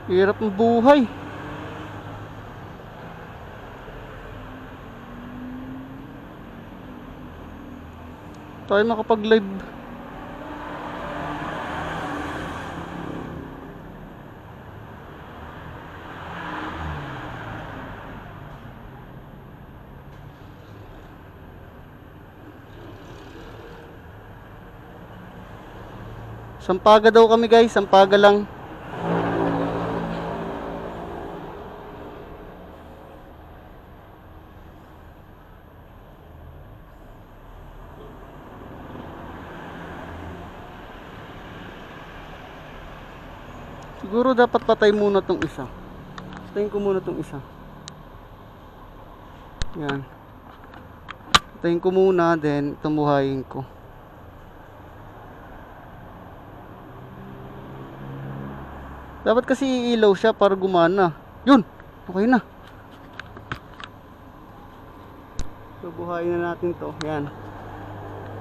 Hirap ng buhay. Tayo makapag-live. Sampaga daw kami guys, Sampaga lang. Siguro dapat patay muna tong isa. Patayin ko muna tong isa. Yan. Patayin ko muna, then tumuhayin ko. Dapat kasi iilaw siya para gumana. Yun! Okay na. So, buhayin na natin to. Yan.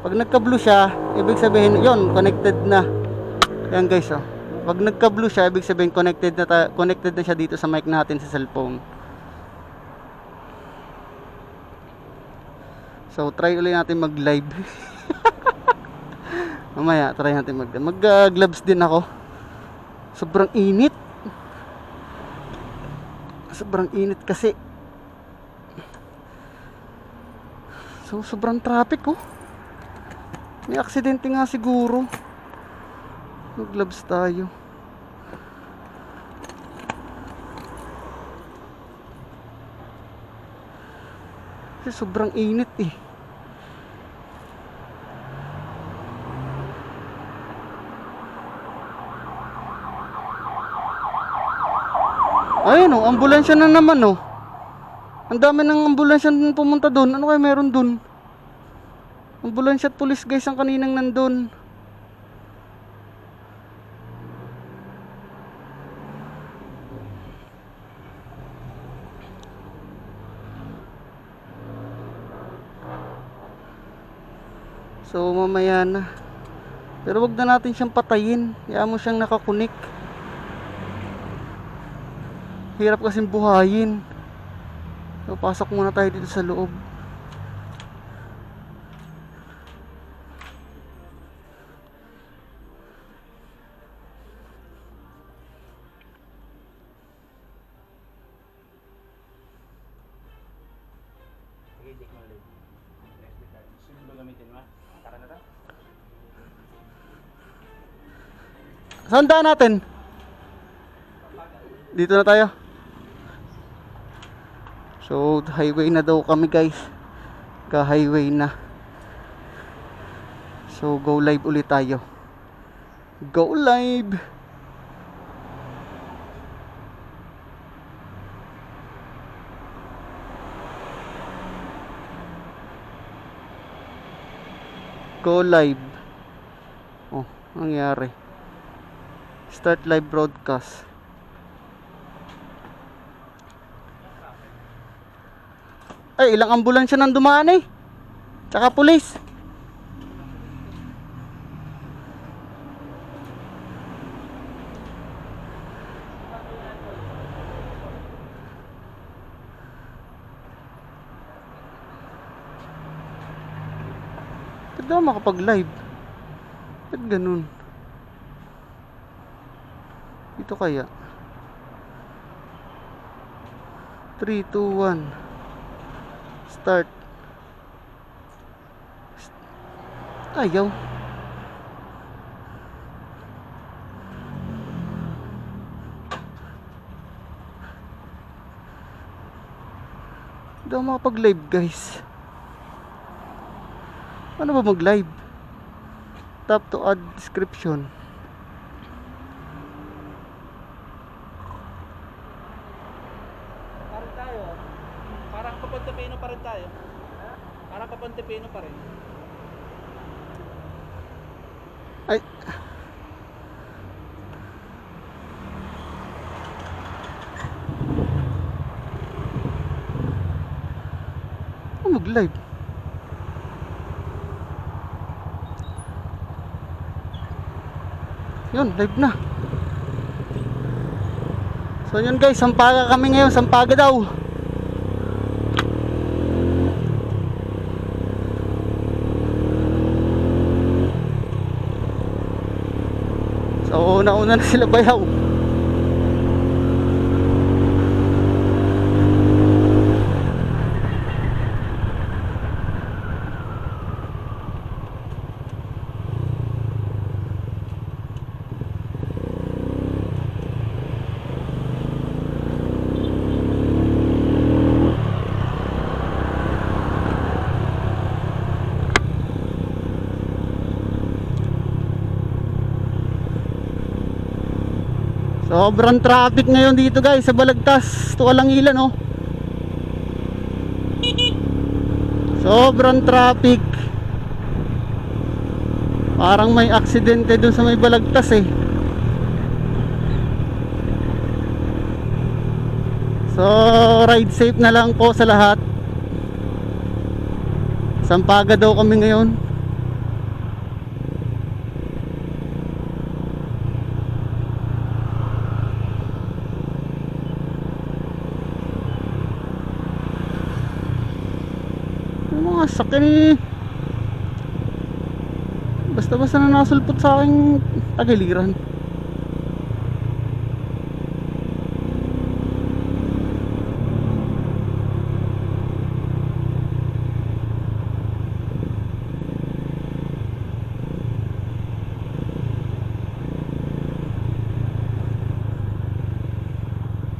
Pag nagka-blue siya, ibig sabihin, yun, connected na. Yan guys, oh. Pag nagka-blue siya, ibig sabihin, connected na siya dito sa mic natin sa cellphone. So, try ulit natin mag-live. Mamaya, try natin mag-gloves din ako. Sobrang init. Sobrang init kasi. So, sobrang traffic oh. May aksidente nga siguro. Mag-gloves tayo. Kasi sobrang init eh. Ayun oh, ambulansya na naman oh. Ang dami ng ambulansya pumunta doon. Ano kaya meron doon? Ambulansya at pulis guys ang kaninang nandun. So mamaya na. Pero wag na natin siyang patayin. Hayaan mo siyang nakakunik. Hirap kasing buhayin. So pasok muna tayo dito sa loob. Saan daan natin? Dito na tayo. So, highway na daw kami guys. Ka-highway na. So, go live ulit tayo. Go live! Go live. Oh, nangyari. Start live broadcast. Ay, ilang ambulansya nang dumaan eh. Tsaka pulis. Ba't daw makapag-live? Ba't ganun? Dito kaya? 3, 2, 1 Start. Ayaw. Hindi ako makapag-live guys. Ano ba mag-live? Tap to add description. Parang tayo. Parang Papontepeno pa rin tayo. Parang Papontepeno pa rin. Ay. Ano mag-live? Yun, live na. So yun guys, Sampaga kami ngayon, Sampaga daw. So una-una na sila bayaw. Sobrang traffic ngayon dito guys sa Balagtas to Alangilan oh. Sobrang traffic. Parang may aksidente dun sa may Balagtas eh. So ride safe na lang po sa lahat. Sampaga daw kami ngayon. Mga sakyan eh. Basta-basta na nasulpot sa aking tagiliran.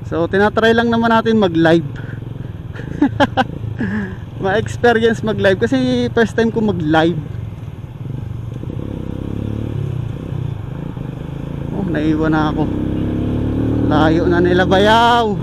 So tinatry lang naman natin mag-live. Ma-experience mag-live kasi first time ko mag-live. Oh, naiwan na ako. Layo na nila bayaw.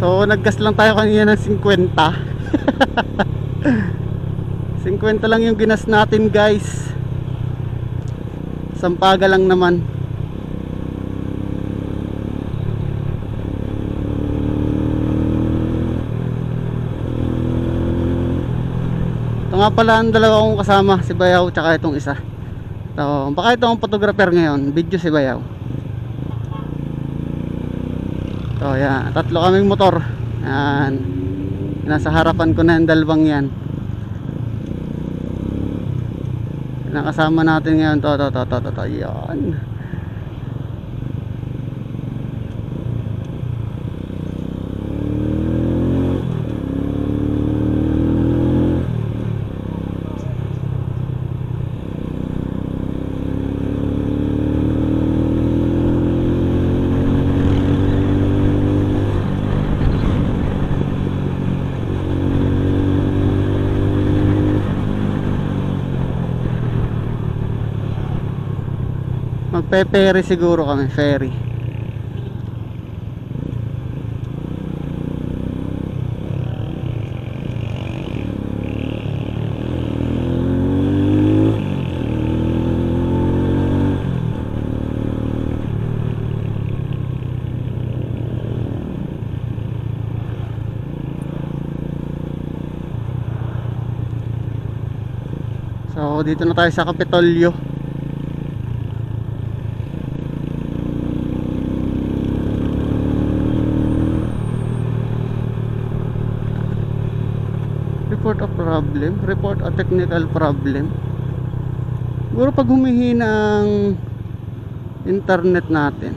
So naggas lang tayo kanina ng 50. 50 lang yung ginas natin guys. Sampaga lang naman. Ito nga pala ang dalawa kong kasama, si Bayaw tsaka itong isa. So, baka ito ang photographer ngayon, video si Bayaw. So yan, tatlo kaming motor. Yan. Nasa harapan ko na yung dalawang yan. Nakasama natin ngayon to. Yan. Magpe-ferry siguro kami, ferry. So dito na tayo sa Kapitolyo. Report a technical problem. Siguro pag humihina ang internet natin.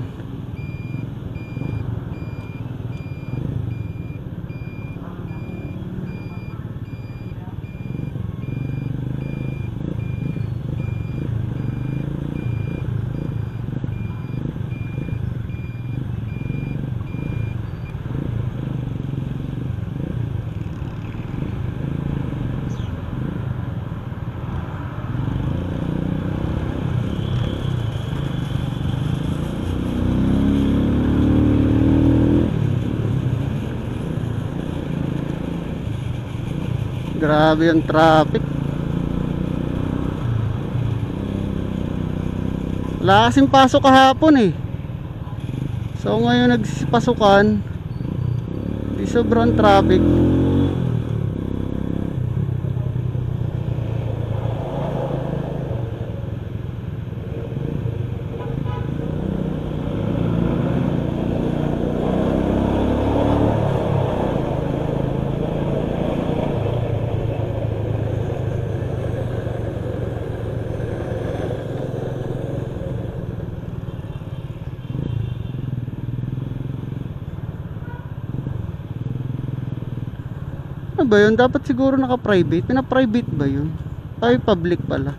Grabe yung traffic. Wala kasing pasok kahapon eh. So ngayon nagsipasukan. Di sobrang traffic. Ano ba yun? Dapat siguro naka-private. Pina-private ba yun? Ay, public pala.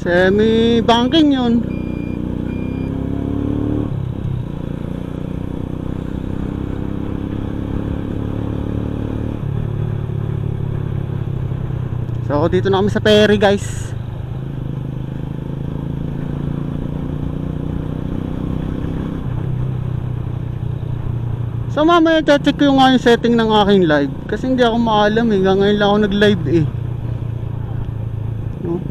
Semi-banking yun. So dito na kami sa ferry guys. So mamaya check ko yung setting ng aking live. Kasi hindi ako maalam eh. Hanggang ngayon lang ako nag-live eh. No?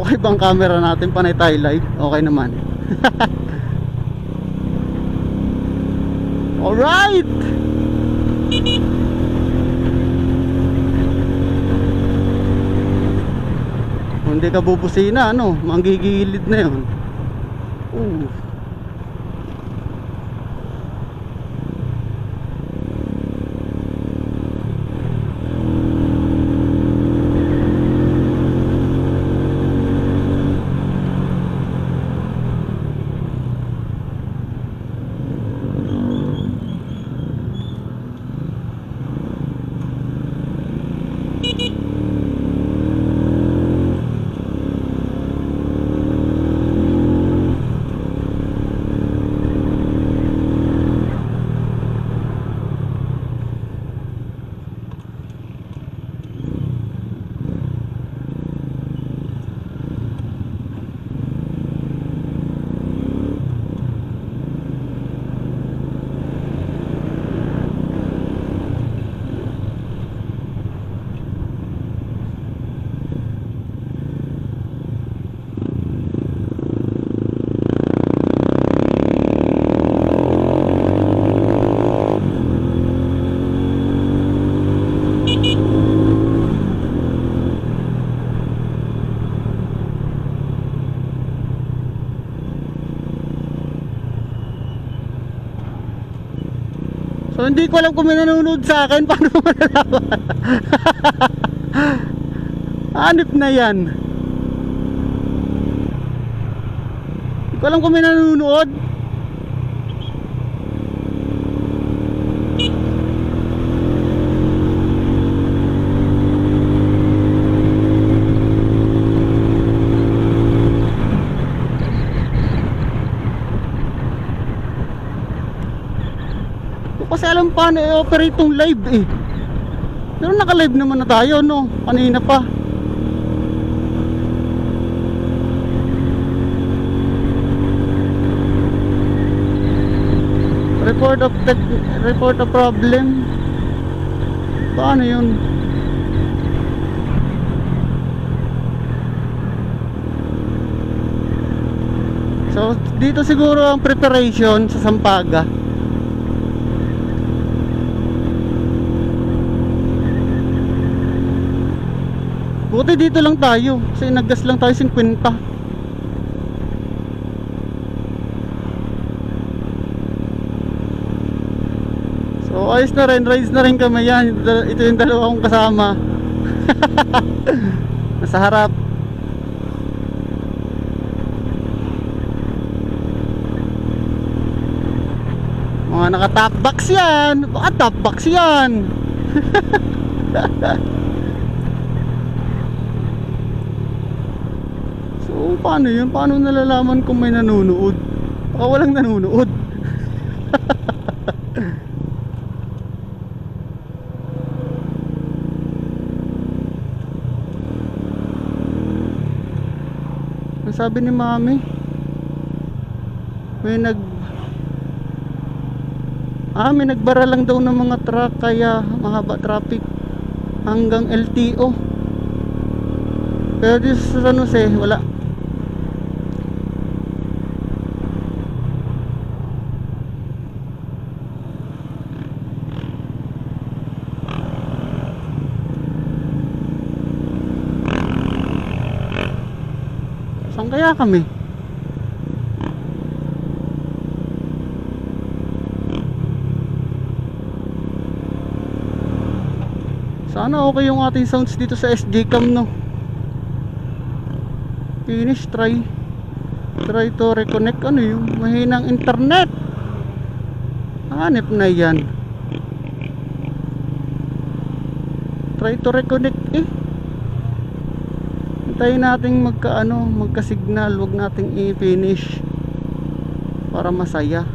Okay bang camera natin? Panay tayo live? Okay naman. Alright! Kung hindi ka bubusina, ano, manggigilid na yun. So hindi ko alam kung may nanonood sa akin. Paano mo malalaman? Hanip na yan. Hindi ko alam kung may nanonood. Kasi alam paano i-operate tong live eh. Pero naka-live naman na tayo no. Kanina pa. Report of problem. Paano yun? So dito siguro ang preparation sa Sampaga. Buti dito lang tayo kasi naggas lang tayo 50. So So ayos na rin, rides na rin kami yan. Ito yung dalawa kong kasama. Nasa harap. Mga naka-top box yan. Baka top box yan. So paano yun? Paano nalalaman kung may nanonood? Baka walang nanonood. Ang sabi ni Mami, may nagbara lang daw ng mga truck, kaya mahaba traffic hanggang LTO. Pero dito sa San Jose wala. Saan kaya kami? Sana okay yung ating sounds dito sa SJ Cam, no? Finish, try to reconnect. Ano yung mahinang internet? Hanip na yan. Try to reconnect eh. Hintayin natin magka-signal. Huwag nating i-finish para masaya.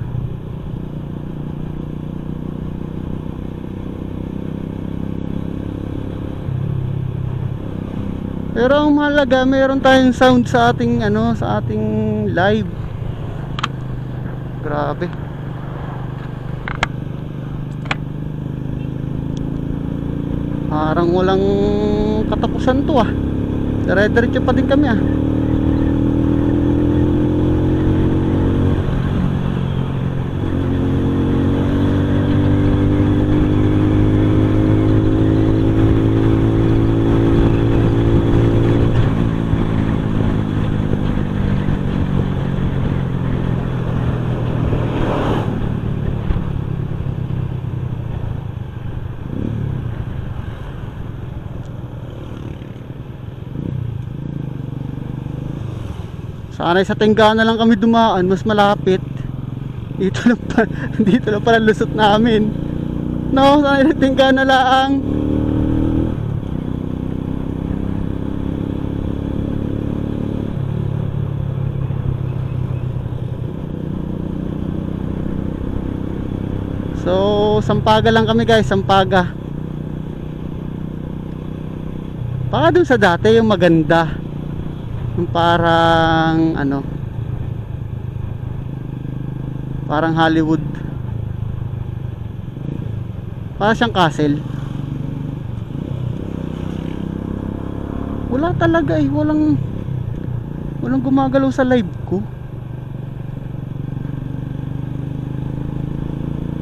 Pero ang mahalaga, mayroon tayong sound sa ating live. Grabe. Parang walang katapusan to ah. Dire-diretso pa din kami ah. Sana'y sa Tenggana lang kami dumaan, mas malapit. Dito lang pala lusot namin. No, sana'y sa Tenggana lang. So, Sampaga lang kami guys, Sampaga. Baka dun sa dati yung maganda. Yung parang parang Hollywood, parang siyang castle. Wala talaga eh, walang gumagalaw sa live ko.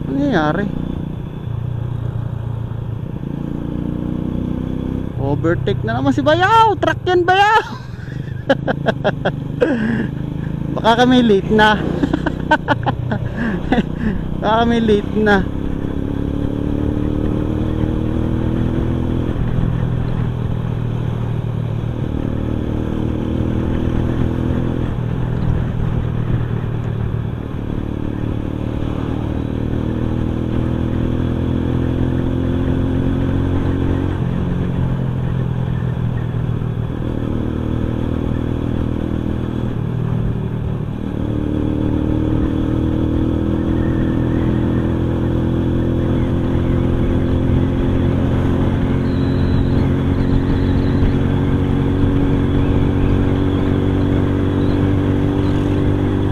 Ano nangyayari? Overtake na naman si Bayaw. Truck yan, Bayaw. Baka kami late na. Baka kami late na.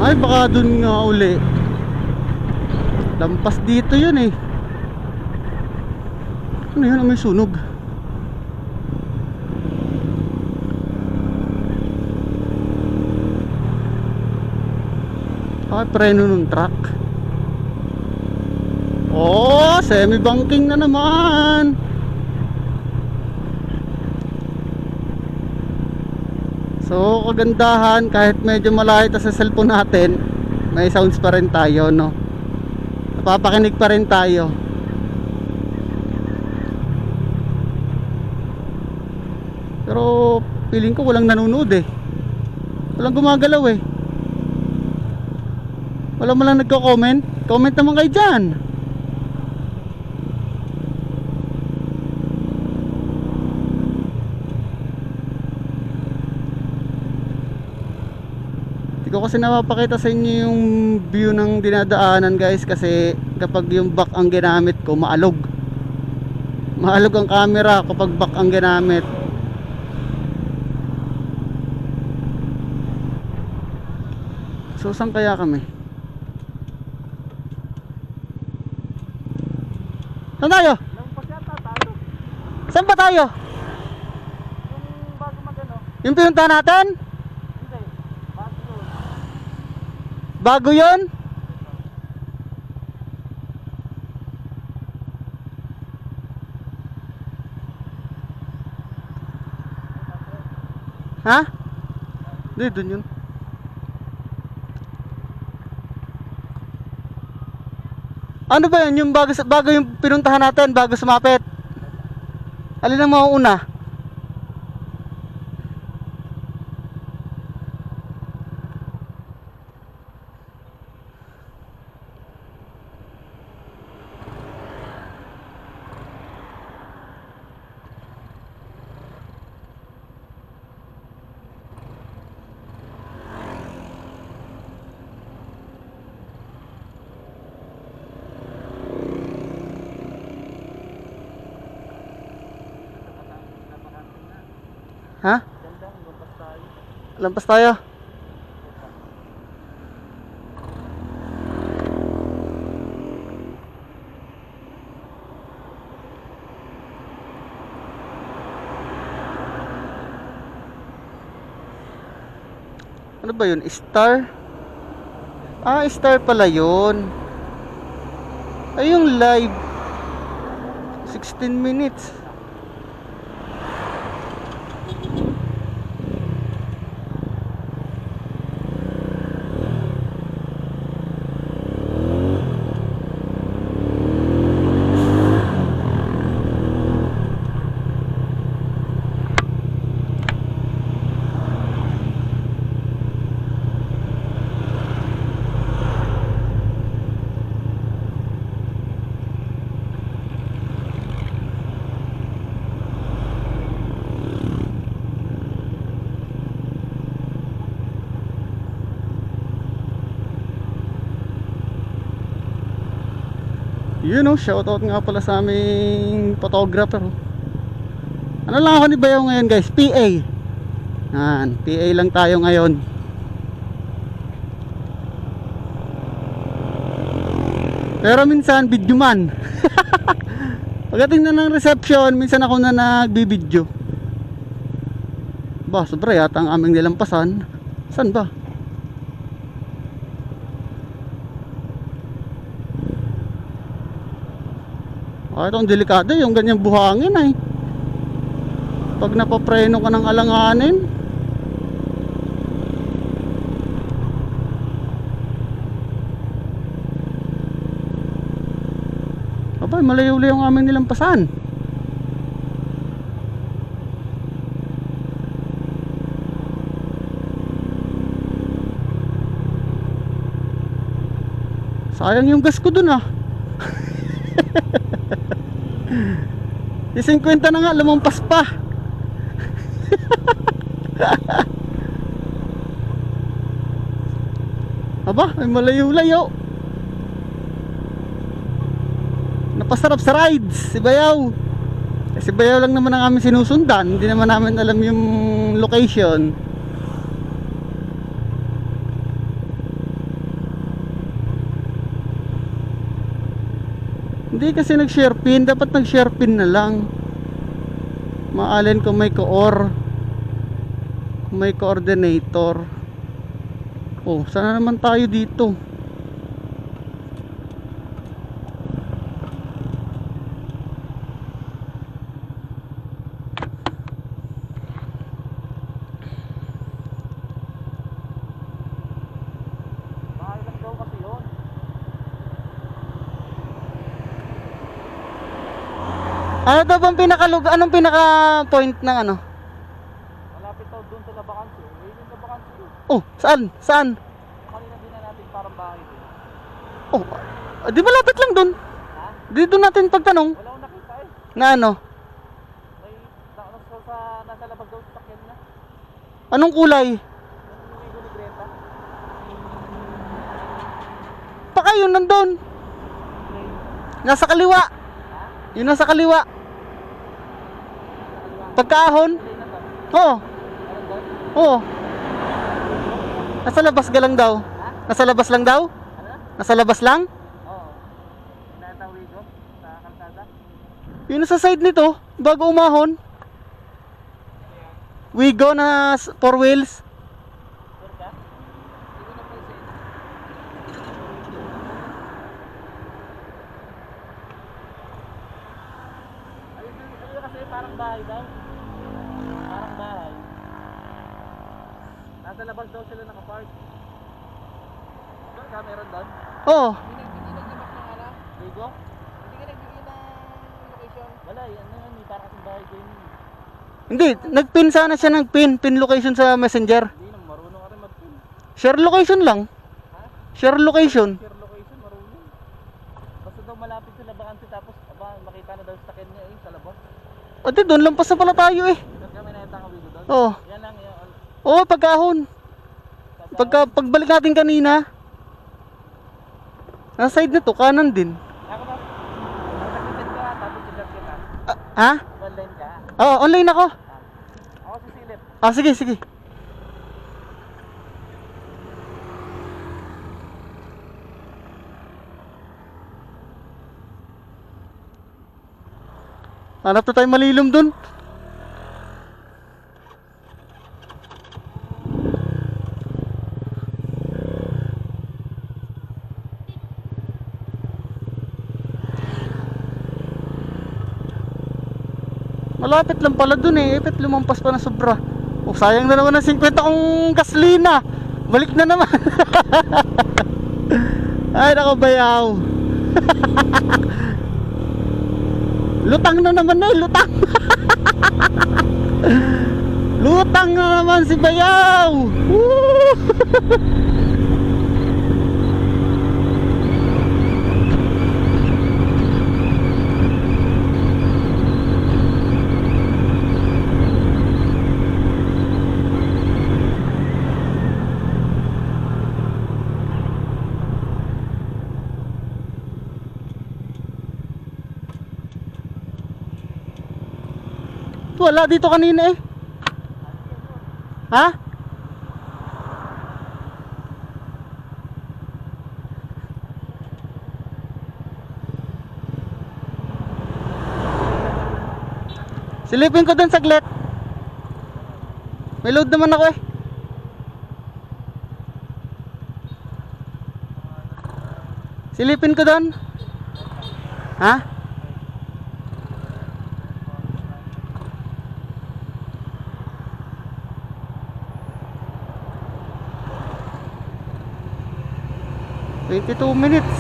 Ay baka dun nga uli. Lampas dito yun eh. Ano yun? May sunog. Ay preno ng truck. Oh, semi-banking na naman. So kagandahan, kahit medyo malayo ito sa cellphone natin, may sounds pa rin tayo, no? Napapakinig pa rin tayo. Pero feeling ko walang nanonood eh. Walang gumagalaw eh. Wala mo lang nagko-comment. Comment naman kayo dyan. Hindi ko kasi napapakita sa inyo yung view ng dinadaanan guys, kasi kapag yung back ang ginamit ko, maalog. Maalog ang camera kapag back ang ginamit. So saan kaya kami? Saan tayo? Lampas yata tayo. Saan ba tayo? Yung bago magano. Yung pinunta natin? Hindi. Bago yun. Bago yun? Ha? Hindi, dun yun. Ano ba yun? Yung bago yung pinuntahan natin, bago sumapit. Alin ang mauuna? Ha? Ganda, lampas tayo. Lampas tayo. Ano ba yun? Star? Ah, star pala yun. Ay, yung live 16 minutes. Yun oh, shoutout nga pala sa aming photographer. Ano lang ako ni Bayaw ngayon guys, PA. Yan, PA lang tayo ngayon. Pero minsan video man. Pagdating na ng reception, minsan ako na nagbibideo. Ba, sobra yata ang aming nilampasan. Saan ba? Itong delikado yung ganyang buhangin ay. Pag napapreno ka ng alanganin. Abay, malayo-layo ang aming nilampasan. Sayang yung gas ko dun ah. Yung 50 na nga, lumampas pa. Aba, ay malayo-layo. Napasarap sa rides, si Bayaw. Si Bayaw lang naman ang aming sinusundan. Hindi naman namin alam yung location. Hindi kasi nag-share pin. Dapat nag-share pin na lang. Maalin kung may koor, kung may coordinator. Oh, sana naman tayo dito. Bahay lang daw kasi yun. Ano daw bang anong pinaka point ng ano? Saan? Saan? Kanina din na natin parang bahay din. Oh, di malapit lang dun. Ha? Dito natin pagtanong. Wala akong nakita eh. Na ano? May nasa labag daw sa sakyan na. Anong kulay? Yung Wigo ni Greta. Baka yun nandun. Nasa kaliwa. Ha? Yun nasa kaliwa. Pagkaahon. Kulay na to. Oo. Meron doon? Oo. Nasa labas ka lang daw. Ha? Nasa labas lang daw? Ano na? Nasa labas lang? Oo. Nasa Wigo. Sa kalsada. Yun nasa side nito. Bago umahon. Wigo na 4 wheels. Sure ka? Hindi ko napansin. Ayun kasi parang bahay daw. Parang bahay. Nasa labas daw sila nakapark. Doon ka, meron doon? Oo. Hindi nagbibigay ng ano? Ligo? Hindi ka nagbibigay ng location? Wala, yan na yan. Parang kasing bahay ko yun. Hindi, nagpin sana siya ng pin location sa messenger. Hindi naman, marunong ka rin mag-pin. Share location lang. Ha? Share location. Share location, marunong. Basta daw malapit sila bakante tapos makita na daw sa sakyan niya sa labas. Ate, doon lampas na pala tayo eh. Doon kami nakita ang Wigo doon. Oo. Yan lang yun. Oo, pagkahon. Pagbalik natin kanina. Nasa side na to, kanan din. Ako ba? Nagsakitin ka tapos sigat kita. Ha? Online ka. Oo, online ako. Ako si Silip. Sige, sige. Hanap na tayo malilom dun. Malapit lang pala dun eh. Epet lumampas pa na sobra. Oh, sayang na naman ang 50 kong gasolina. Balik na naman. Ay, nako bayaw. Lutang na naman eh, lutang. Lutang na naman si bayaw. Woo! Wala dito kanina eh. Ha? Silipin ko dun saglit. May load naman ako eh. Silipin ko dun. Ha? $22 minutes.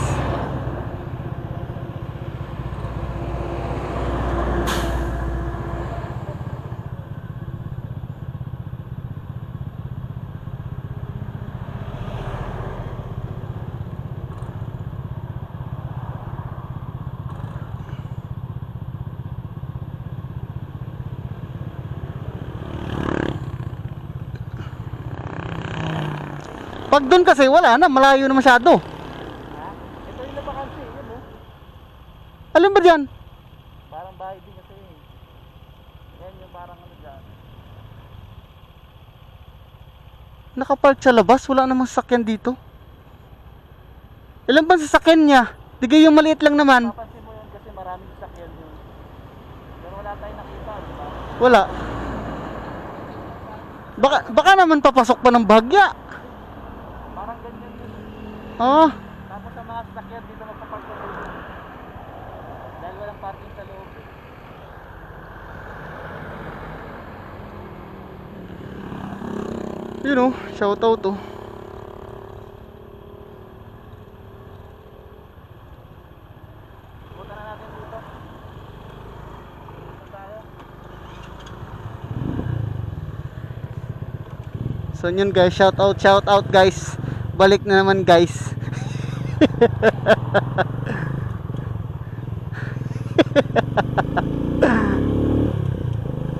Pag doon kasi wala na, malayo na masyado. Ito yung nabakansi, yun oh. Alin ba dyan? Parang bahay din kasi eh. Yan yung parang ano dyan. Nakapark sa labas, wala namang sasakyan dito. Ilan ba sasakyan niya? Digay yung maliit lang naman. Papansin mo yun kasi maraming sasakyan yun. Pero wala tayong nakita, di ba? Wala. Baka naman papasok pa ng bahagya. Parang ganyan yun. Oh, Tapos sa mga sasakyan dito magpapark sa loob. Dahil walang parking sa loob. you know, shout out to. Punta na natin dito. Punta tayo. So yun guys, shout out guys. Balik na naman guys.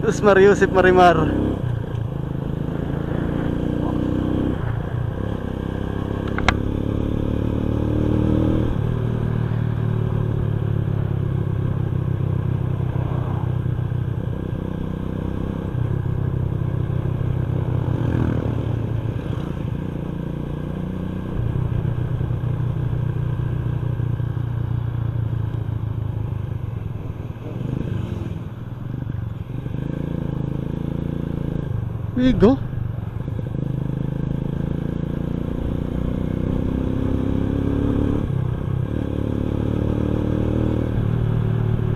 Terus Mariusip Marimar. Vigo.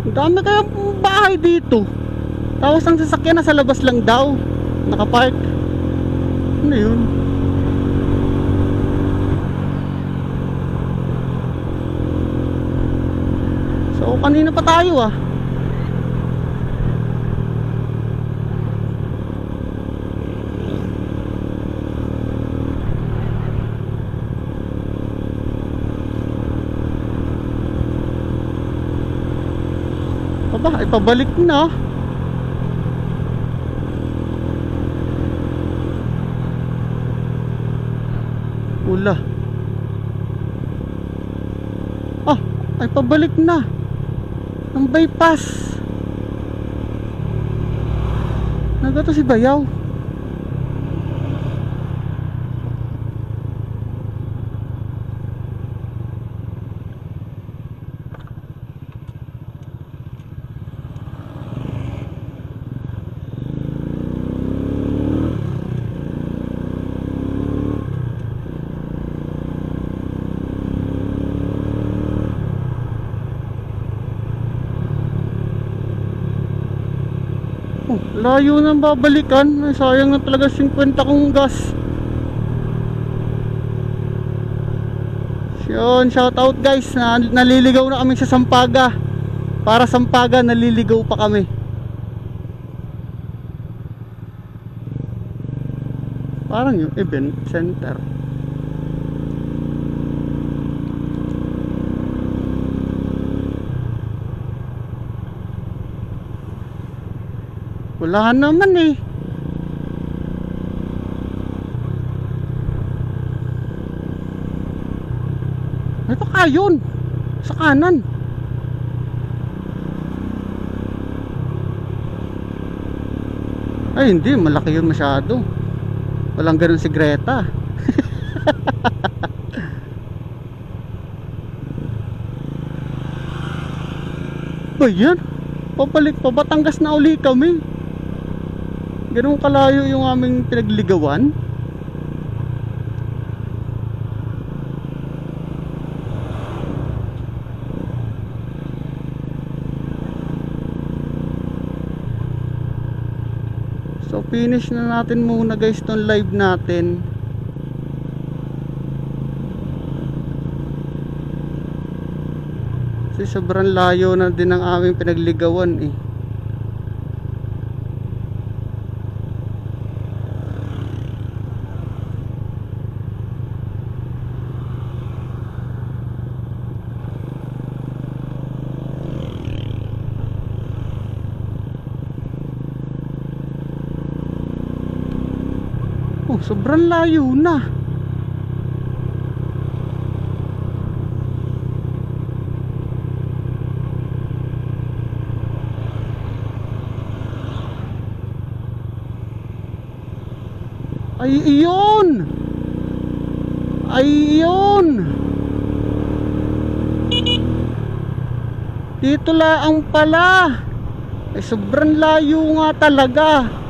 Ang dami kaya bahay dito. Tapos ang sasakyan nasa labas lang daw. Nakapark. Ano yun? So kanina pa tayo ah. Aba, ipabalik na. Ula. Ah, ay pabalik na. Ang bypass. Nagato si Bayaw. Oh, layo nang babalikan. Ay, sayang na talaga 50 kong gas. Yun, shout out guys. Naliligaw na kami sa Sampaga. Para Sampaga, naliligaw pa kami. Parang yung event center. Wala naman eh. Ito yun. Sa kanan. Ay hindi, malaki yun masyado. Walang ganun si Greta. Ba yan? Papalik pa, Batangas na uli kami. Ganun kalayo yung aming pinagligawan. So finish na natin muna guys tong live natin. Kasi sobrang layo na din ang aming pinagligawan eh. Oh, sobrang layo na. Ay, iyon. Ay, iyon. Dito lang pala. Ay, sobrang layo nga talaga.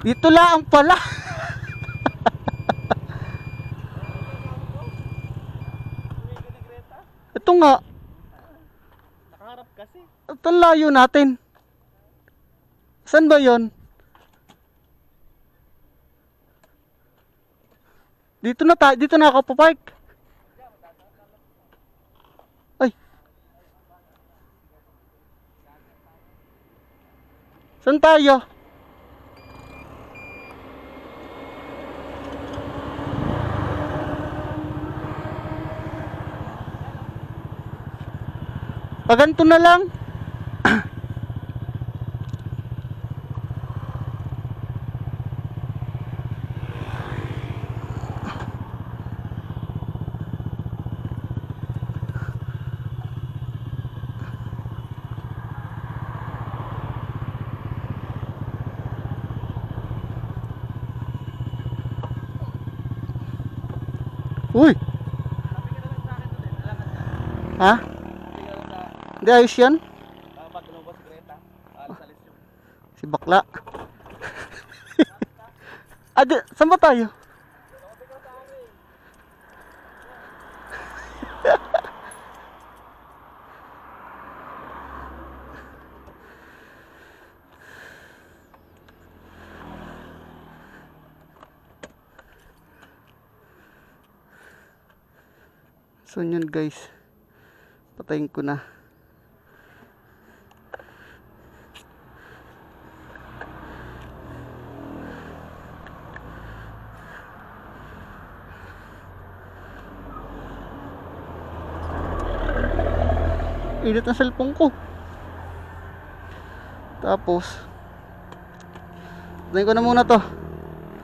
Dito lang pala. Ito nga. Nakaharap kasi. Ito ang layo natin. Saan ba yon? Dito na ako papark. Ay. Saan tayo? Paganto na lang. Uy. Ha? Hindi ayos yan. Pag lumabas si Greta, alis yung... Si bakla. Saan ba tayo? So yun guys, patayin ko na. Init ang cellphone ko. Tapos patayin ko na muna to.